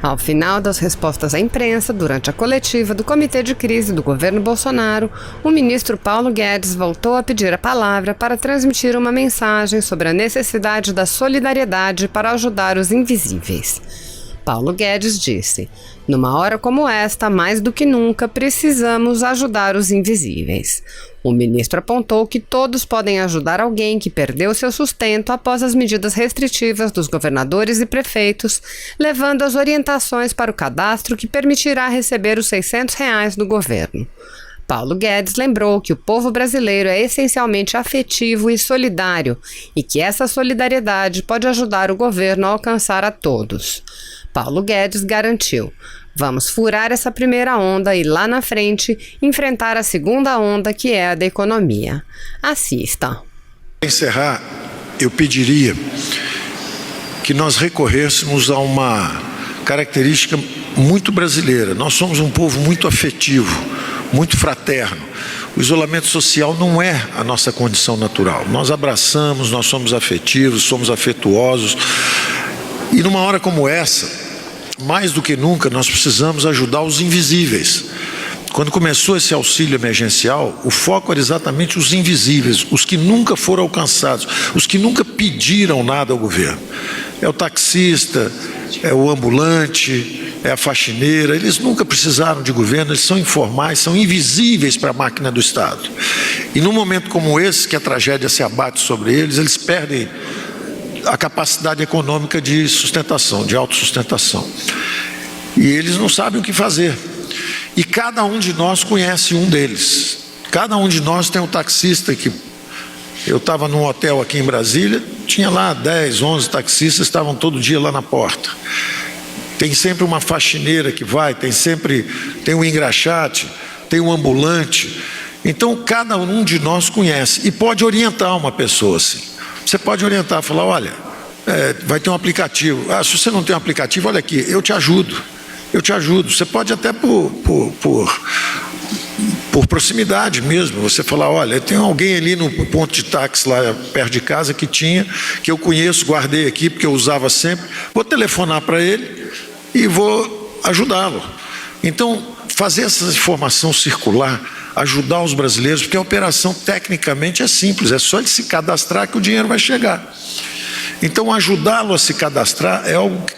Ao final das respostas à imprensa, durante a coletiva do Comitê de Crise do governo Bolsonaro, o ministro Paulo Guedes voltou a pedir a palavra para transmitir uma mensagem sobre a necessidade da solidariedade para ajudar os invisíveis. Paulo Guedes disse: "Numa hora como esta, mais do que nunca, precisamos ajudar os invisíveis." O ministro apontou que todos podem ajudar alguém que perdeu seu sustento após as medidas restritivas dos governadores e prefeitos, levando as orientações para o cadastro que permitirá receber os R$600 do governo. Paulo Guedes lembrou que o povo brasileiro é essencialmente afetivo e solidário e que essa solidariedade pode ajudar o governo a alcançar a todos. Paulo Guedes garantiu: "Vamos furar essa primeira onda e lá na frente enfrentar a segunda onda, que é a da economia." Assista. Para encerrar, eu pediria que nós recorrêssemos a uma característica muito brasileira. Nós somos um povo muito afetivo, muito fraterno. O isolamento social não é a nossa condição natural. Nós abraçamos, nós somos afetivos, somos afetuosos. E numa hora como essa, mais do que nunca, nós precisamos ajudar os invisíveis. Quando começou esse auxílio emergencial, o foco era exatamente os invisíveis, os que nunca foram alcançados, os que nunca pediram nada ao governo. É o taxista, é o ambulante, é a faxineira. Eles nunca precisaram de governo, eles são informais, são invisíveis para a máquina do Estado. E num momento como esse, que a tragédia se abate sobre eles, eles perdem a capacidade econômica de sustentação, de autossustentação. E eles não sabem o que fazer. E cada um de nós conhece um deles. Cada um de nós tem um taxista que... Eu estava num hotel aqui em Brasília, tinha lá 10, 11 taxistas, estavam todo dia lá na porta. Tem sempre uma faxineira que vai, tem um engraxate, tem um ambulante. Então, cada um de nós conhece e pode orientar uma pessoa assim. Você pode orientar, falar: "Olha, vai ter um aplicativo. Se você não tem um aplicativo, olha aqui, eu te ajudo. Eu te ajudo." Você pode até por proximidade mesmo, você falar: "Olha, tem alguém ali no ponto de táxi lá perto de casa que eu conheço, guardei aqui porque eu usava sempre. Vou telefonar para ele e vou ajudá-lo." Então, fazer essa informação circular, ajudar os brasileiros, porque a operação tecnicamente é simples, é só ele se cadastrar que o dinheiro vai chegar. Então, ajudá-lo a se cadastrar é algo que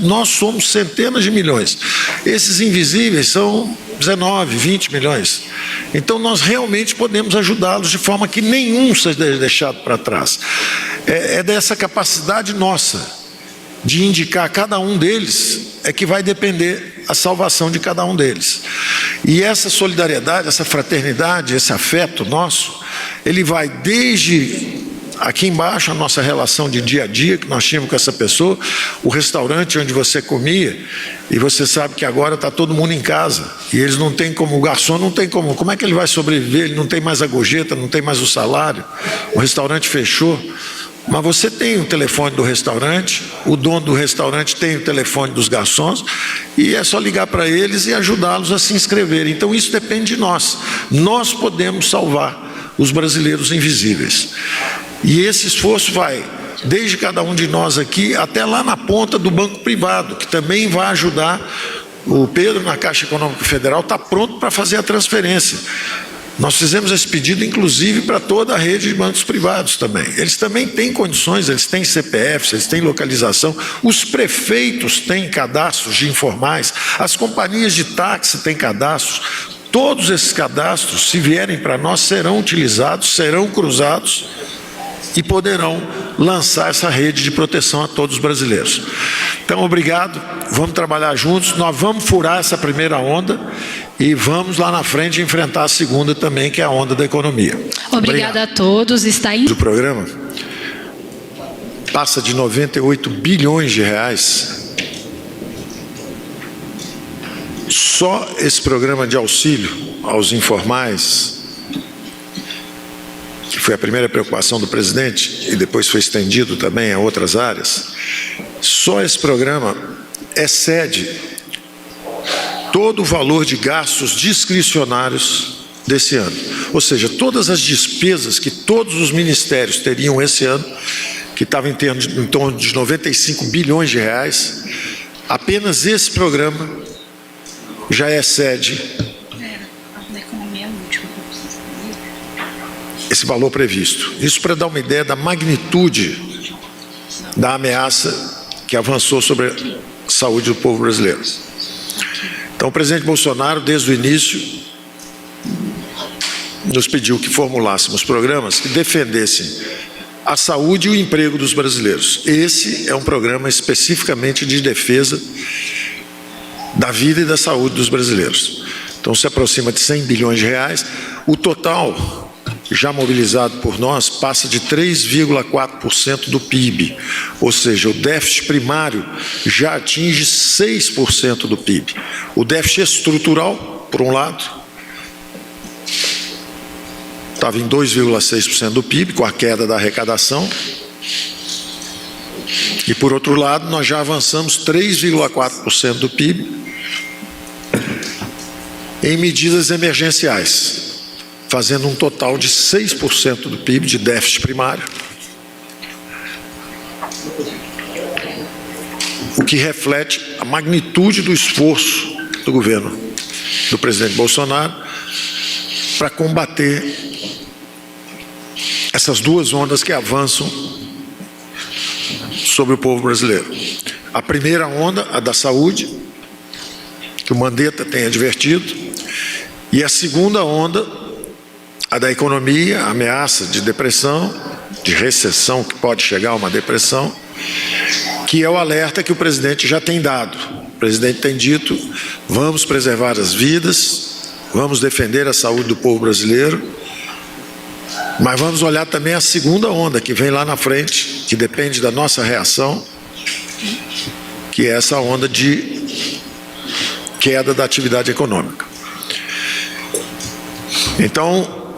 nós somos centenas de milhões. Esses invisíveis são 19, 20 milhões. Então, nós realmente podemos ajudá-los de forma que nenhum seja deixado para trás. É dessa capacidade nossa de indicar cada um deles é que vai depender a salvação de cada um deles. E essa solidariedade, essa fraternidade, esse afeto nosso, ele vai desde aqui embaixo, a nossa relação de dia a dia que nós tínhamos com essa pessoa, o restaurante onde você comia, e você sabe que agora está todo mundo em casa, e eles não têm como, o garçom não tem como é que ele vai sobreviver? Ele não tem mais a gorjeta, não tem mais o salário, o restaurante fechou. Mas você tem o telefone do restaurante, o dono do restaurante tem o telefone dos garçons, e é só ligar para eles e ajudá-los a se inscreverem. Então isso depende de nós. Nós podemos salvar os brasileiros invisíveis. E esse esforço vai desde cada um de nós aqui até lá na ponta do banco privado, que também vai ajudar. O Pedro, na Caixa Econômica Federal, está pronto para fazer a transferência. Nós fizemos esse pedido, inclusive, para toda a rede de bancos privados também. Eles também têm condições, eles têm CPFs, eles têm localização, os prefeitos têm cadastros de informais, as companhias de táxi têm cadastros. Todos esses cadastros, se vierem para nós, serão utilizados, serão cruzados e poderão lançar essa rede de proteção a todos os brasileiros. Então, obrigado, vamos trabalhar juntos, nós vamos furar essa primeira onda e vamos lá na frente enfrentar a segunda também, que é a onda da economia. Obrigada a todos. O programa passa de 98 bilhões de reais. Só esse programa de auxílio aos informais, que foi a primeira preocupação do presidente e depois foi estendido também a outras áreas, só esse programa excede todo o valor de gastos discricionários desse ano. Ou seja, todas as despesas que todos os ministérios teriam esse ano, que estava em torno de 95 bilhões de reais, Apenas esse programa já excede esse valor previsto. Isso para dar uma ideia da magnitude da ameaça que avançou sobre a saúde do povo brasileiro. Então, o presidente Bolsonaro, desde o início, nos pediu que formulássemos programas que defendessem a saúde e o emprego dos brasileiros. Esse é um programa especificamente de defesa da vida e da saúde dos brasileiros. Então, se aproxima de 100 bilhões de reais. O total já mobilizado por nós passa de 3,4% do PIB, ou seja, o déficit primário já atinge 6% do PIB. O déficit estrutural, por um lado, estava em 2,6% do PIB, com a queda da arrecadação, e por outro lado, nós já avançamos 3,4% do PIB em medidas emergenciais, fazendo um total de 6% do PIB de déficit primário, o que reflete a magnitude do esforço do governo do presidente Bolsonaro para combater essas duas ondas que avançam sobre o povo brasileiro. A primeira onda, a da saúde, que o Mandetta tem advertido, e a segunda onda, a da economia, a ameaça de depressão, de recessão que pode chegar a uma depressão, que é o alerta que o presidente já tem dado. O presidente tem dito: vamos preservar as vidas, vamos defender a saúde do povo brasileiro, mas vamos olhar também a segunda onda que vem lá na frente, que depende da nossa reação, que é essa onda de queda da atividade econômica. Então,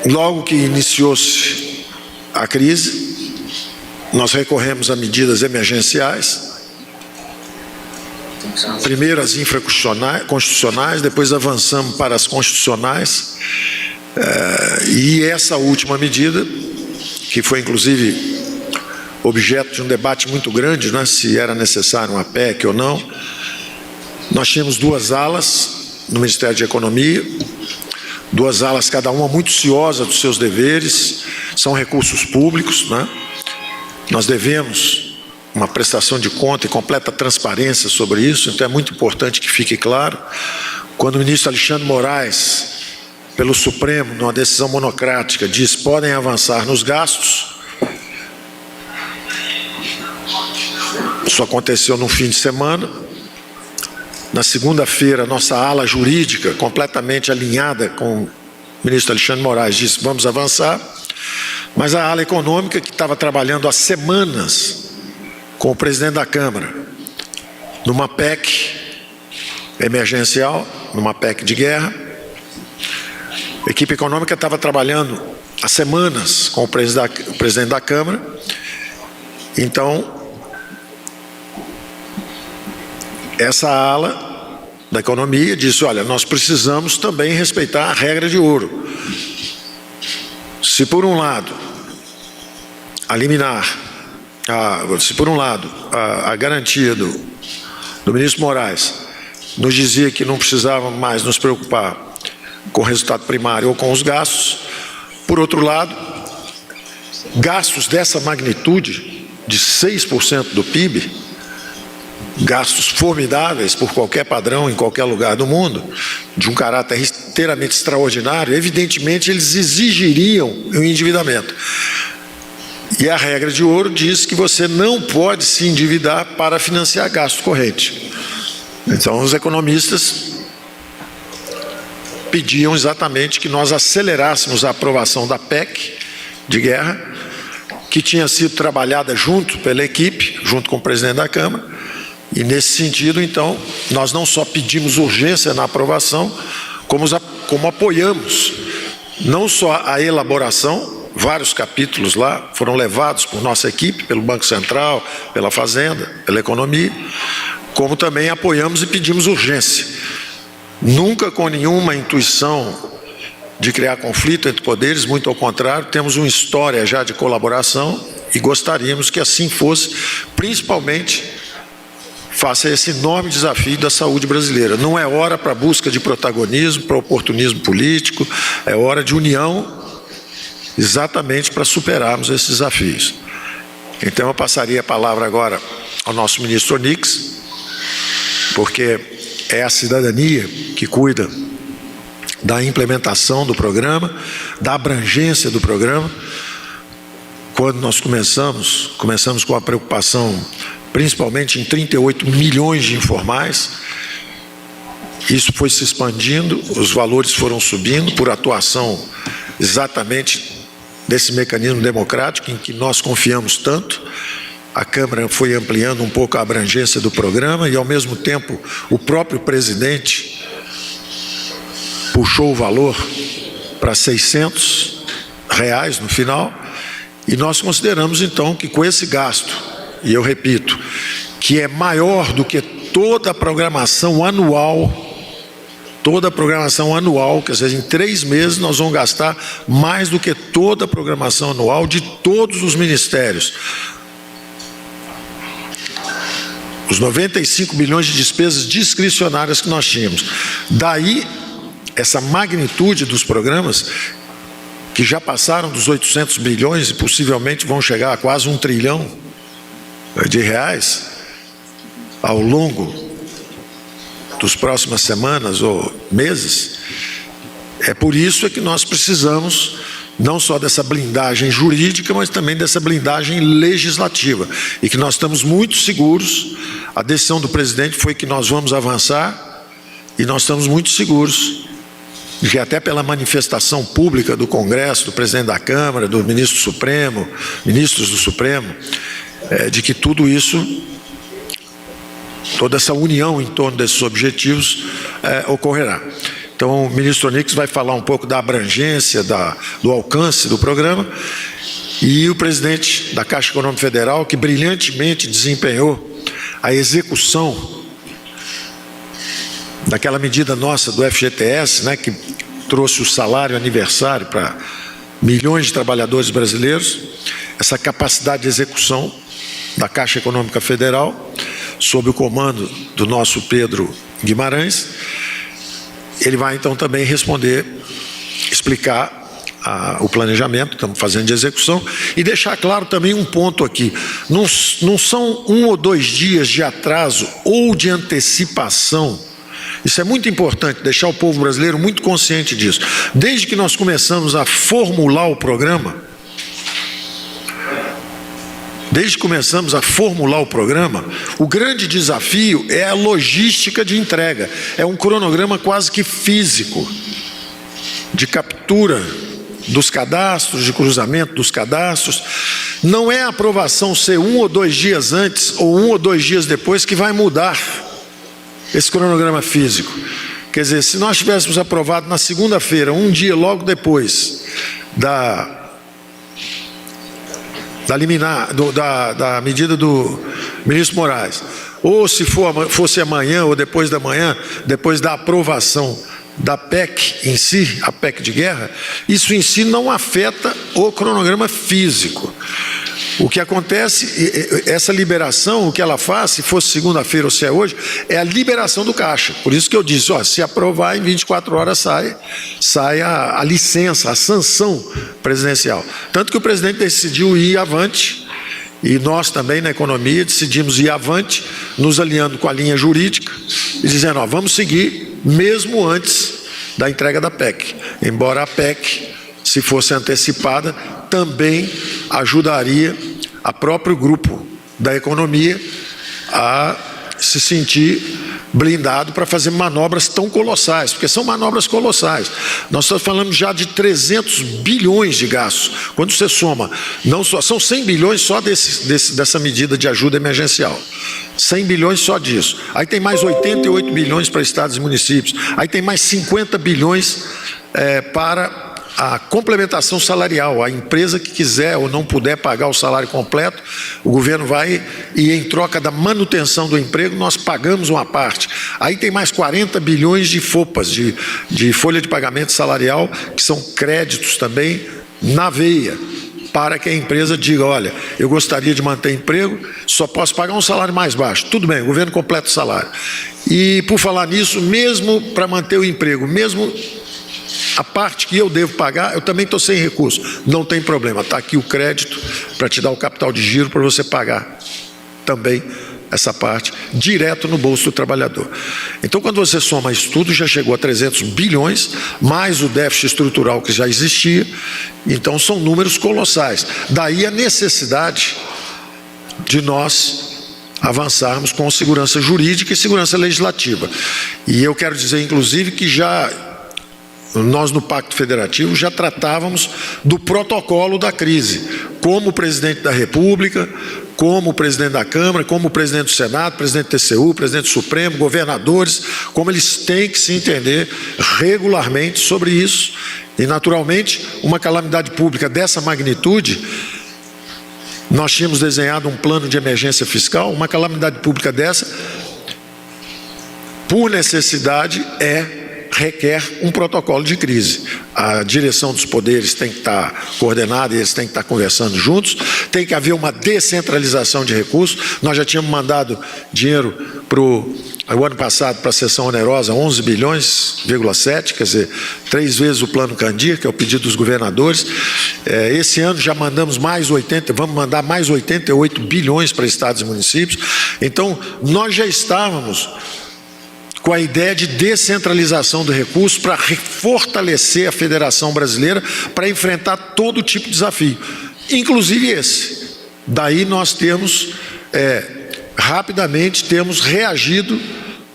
logo que iniciou-se a crise, nós recorremos a medidas emergenciais, primeiro as infraconstitucionais, depois avançamos para as constitucionais, e essa última medida, que foi inclusive objeto de um debate muito grande, né, se era necessário uma PEC ou não. Nós tínhamos duas alas no Ministério da Economia, duas alas, cada uma muito ciosa dos seus deveres, são recursos públicos, né? Nós devemos uma prestação de conta e completa transparência sobre isso, então é muito importante que fique claro. Quando o ministro Alexandre Moraes, pelo Supremo, numa decisão monocrática, diz: podem avançar nos gastos, isso aconteceu no fim de semana. Na segunda-feira, nossa ala jurídica, completamente alinhada com o ministro Alexandre Moraes, disse: vamos avançar. Mas a ala econômica, que estava trabalhando há semanas com o presidente da Câmara, numa PEC emergencial, numa PEC de guerra, a equipe econômica estava trabalhando há semanas com o presidente da Câmara. Então, essa ala da economia disse: olha, nós precisamos também respeitar a regra de ouro. Se por um lado a garantia do ministro Moraes nos dizia que não precisava mais nos preocupar com o resultado primário ou com os gastos, por outro lado, gastos dessa magnitude de 6% do PIB, gastos formidáveis por qualquer padrão em qualquer lugar do mundo, de um caráter inteiramente extraordinário, evidentemente eles exigiriam um endividamento. E a regra de ouro diz que você não pode se endividar para financiar gasto corrente. Então, os economistas pediam exatamente que nós acelerássemos a aprovação da PEC de guerra, que tinha sido trabalhada junto pela equipe, junto com o presidente da Câmara. E nesse sentido, então, nós não só pedimos urgência na aprovação, como apoiamos não só a elaboração, vários capítulos lá foram levados por nossa equipe, pelo Banco Central, pela Fazenda, pela Economia, como também apoiamos e pedimos urgência. Nunca com nenhuma intuição de criar conflito entre poderes, muito ao contrário, temos uma história já de colaboração e gostaríamos que assim fosse, principalmente face a esse enorme desafio da saúde brasileira. Não é hora para busca de protagonismo, para oportunismo político, é hora de união exatamente para superarmos esses desafios. Então eu passaria a palavra agora ao nosso ministro Onix, porque é a cidadania que cuida da implementação do programa, da abrangência do programa. Quando nós começamos com a preocupação principalmente em 38 milhões de informais. Isso foi se expandindo, os valores foram subindo por atuação exatamente desse mecanismo democrático em que nós confiamos tanto. A Câmara foi ampliando um pouco a abrangência do programa e, ao mesmo tempo, o próprio presidente puxou o valor para R$600 no final, e nós consideramos, então, que com esse gasto, e eu repito, que é maior do que toda a programação anual, quer dizer, em 3 meses nós vamos gastar mais do que toda a programação anual de todos os ministérios. Os 95 bilhões de despesas discricionárias que nós tínhamos. Daí, essa magnitude dos programas, que já passaram dos 800 bilhões e possivelmente vão chegar a quase R$1 trilhão ao longo das próximas semanas ou meses. É por isso que nós precisamos não só dessa blindagem jurídica, mas também dessa blindagem legislativa, e que nós estamos muito seguros. A decisão do presidente foi que nós vamos avançar, e nós estamos muito seguros de que, até pela manifestação pública do Congresso, do presidente da Câmara, do ministros do Supremo, de que tudo isso, toda essa união em torno desses objetivos ocorrerá. Então, o ministro Onix vai falar um pouco da abrangência, do alcance do programa, e o presidente da Caixa Econômica Federal, que brilhantemente desempenhou a execução daquela medida nossa do FGTS, né, que trouxe o salário aniversário para milhões de trabalhadores brasileiros. Essa capacidade de execução da Caixa Econômica Federal, sob o comando do nosso Pedro Guimarães. Ele vai então também explicar o planejamento que estamos fazendo de execução, e deixar claro também um ponto aqui: não são 1 ou 2 dias de atraso ou de antecipação. Isso é muito importante, deixar o povo brasileiro muito consciente disso. Desde que nós começamos a formular o programa, o grande desafio é a logística de entrega. É um cronograma quase que físico, de captura dos cadastros, de cruzamento dos cadastros. Não é a aprovação ser 1 ou 2 dias antes ou 1 ou 2 dias depois que vai mudar esse cronograma físico. Quer dizer, se nós tivéssemos aprovado na segunda-feira, um dia logo depois da medida do ministro Moraes, ou se fosse amanhã ou depois da manhã, depois da aprovação da PEC em si, a PEC de guerra, isso em si não afeta o cronograma físico. O que acontece, essa liberação, o que ela faz, se fosse segunda-feira ou se é hoje, é a liberação do caixa. Por isso que eu disse, se aprovar, em 24 horas sai a licença, a sanção presidencial. Tanto que o presidente decidiu ir avante, e nós também na economia decidimos ir avante, nos alinhando com a linha jurídica e dizendo, vamos seguir mesmo antes da entrega da PEC. Embora a PEC, se fosse antecipada, também ajudaria a próprio grupo da economia a se sentir blindado para fazer manobras tão colossais, porque são manobras colossais. Nós estamos falando já de 300 bilhões de gastos. Quando você soma, não só, são 100 bilhões só dessa medida de ajuda emergencial. 100 bilhões só disso. Aí tem mais 88 bilhões para estados e municípios. Aí tem mais 50 bilhões para a complementação salarial. A empresa que quiser ou não puder pagar o salário completo, o governo vai e, em troca da manutenção do emprego, nós pagamos uma parte. Aí tem mais 40 bilhões de FOPAs, de folha de pagamento salarial, que são créditos também na veia. para que a empresa diga, olha, eu gostaria de manter emprego, só posso pagar um salário mais baixo. Tudo bem, o governo completa o salário. E, por falar nisso, mesmo para manter o emprego, mesmo a parte que eu devo pagar, eu também estou sem recurso. Não tem problema, está aqui o crédito para te dar o capital de giro para você pagar também essa parte, direto no bolso do trabalhador. Então, quando você soma isso tudo, já chegou a 300 bilhões, mais o déficit estrutural que já existia, então são números colossais. Daí a necessidade de nós avançarmos com segurança jurídica e segurança legislativa. E eu quero dizer, inclusive, que nós no Pacto Federativo já tratávamos do protocolo da crise, como o presidente da República, como o presidente da Câmara, como o presidente do Senado, presidente do TCU, presidente do Supremo, governadores, como eles têm que se entender regularmente sobre isso. E, naturalmente, uma calamidade pública dessa magnitude, nós tínhamos desenhado um plano de emergência fiscal, uma calamidade pública dessa, por necessidade, requer um protocolo de crise. A direção dos poderes tem que estar coordenada, eles têm que estar conversando juntos, tem que haver uma descentralização de recursos. Nós já tínhamos mandado dinheiro o ano passado para a sessão onerosa, 11 bilhões,7, quer dizer, 3 vezes o plano Candir, que é o pedido dos governadores. Esse ano já mandamos vamos mandar mais 88 bilhões para estados e municípios. Então, nós já estávamos com a ideia de descentralização do recurso para fortalecer a Federação Brasileira para enfrentar todo tipo de desafio, inclusive esse. Daí nós rapidamente temos reagido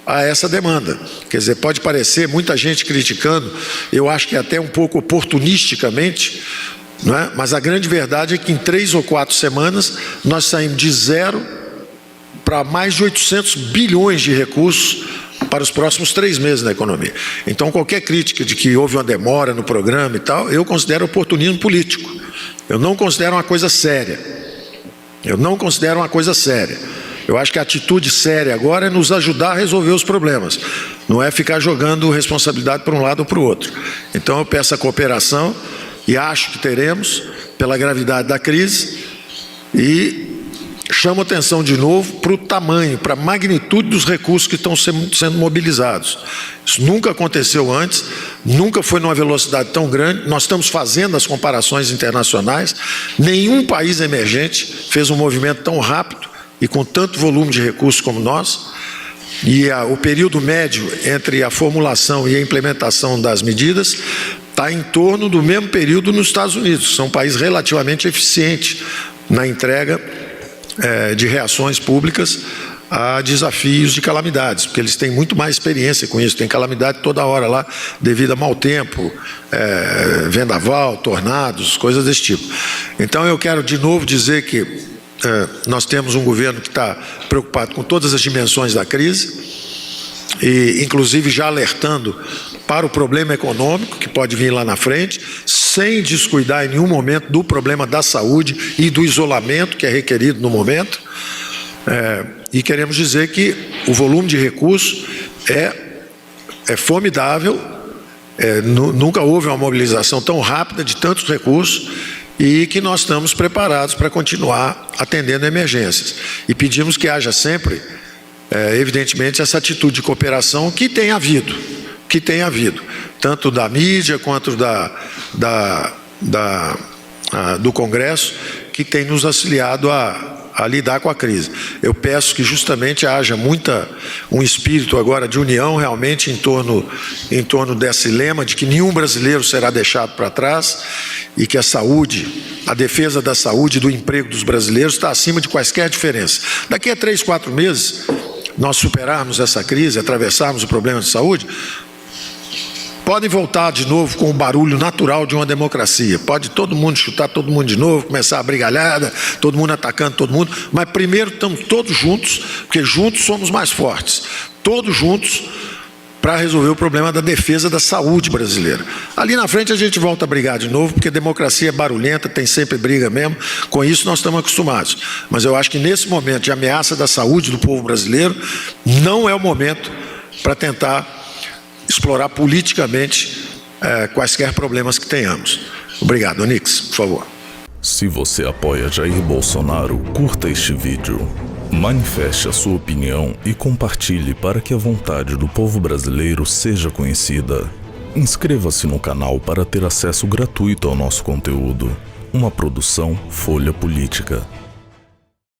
a essa demanda. Quer dizer, pode parecer muita gente criticando, eu acho que até um pouco oportunisticamente, não é? Mas a grande verdade é que em 3 ou 4 semanas nós saímos de 0 para mais de 800 bilhões de recursos para os próximos 3 meses na economia. Então, qualquer crítica de que houve uma demora no programa e tal, eu considero oportunismo político. Eu não considero uma coisa séria. Eu acho que a atitude séria agora é nos ajudar a resolver os problemas, não é ficar jogando responsabilidade para um lado ou para o outro. Então, eu peço a cooperação e acho que teremos, pela gravidade da crise, e chamo atenção de novo para o tamanho, para a magnitude dos recursos que estão sendo mobilizados. Isso nunca aconteceu antes, nunca foi numa velocidade tão grande. Nós estamos fazendo as comparações internacionais. Nenhum país emergente fez um movimento tão rápido e com tanto volume de recursos como nós. E o período médio entre a formulação e a implementação das medidas está em torno do mesmo período nos Estados Unidos, que são um país relativamente eficiente na entrega de reações públicas a desafios de calamidades, porque eles têm muito mais experiência com isso. Tem calamidade toda hora lá, devido a mau tempo, vendaval, tornados, coisas desse tipo. Então eu quero de novo dizer que nós temos um governo que está preocupado com todas as dimensões da crise, e inclusive já alertando para o problema econômico que pode vir lá na frente, sem descuidar em nenhum momento do problema da saúde e do isolamento que é requerido no momento. E queremos dizer que o volume de recursos é formidável, nunca houve uma mobilização tão rápida de tantos recursos, e que nós estamos preparados para continuar atendendo emergências. E pedimos que haja sempre, evidentemente, essa atitude de cooperação que tem havido, tanto da mídia quanto do Congresso, que tem nos auxiliado a lidar com a crise. Eu peço que justamente haja um espírito agora de união realmente em torno desse lema de que nenhum brasileiro será deixado para trás, e que a defesa da saúde e do emprego dos brasileiros está acima de quaisquer diferenças. Daqui a 3, 4 meses, nós superarmos essa crise, atravessarmos o problema de saúde, podem voltar de novo com o barulho natural de uma democracia. Pode todo mundo chutar todo mundo de novo, começar a brigalhada, todo mundo atacando todo mundo, mas primeiro estamos todos juntos, porque juntos somos mais fortes. Todos juntos para resolver o problema da defesa da saúde brasileira. Ali na frente a gente volta a brigar de novo, porque democracia é barulhenta, tem sempre briga mesmo, com isso nós estamos acostumados. Mas eu acho que nesse momento de ameaça da saúde do povo brasileiro, não é o momento para tentar explorar politicamente quaisquer problemas que tenhamos. Obrigado. Onix, por favor. Se você apoia Jair Bolsonaro, curta este vídeo. Manifeste a sua opinião e compartilhe para que a vontade do povo brasileiro seja conhecida. Inscreva-se no canal para ter acesso gratuito ao nosso conteúdo. Uma produção Folha Política.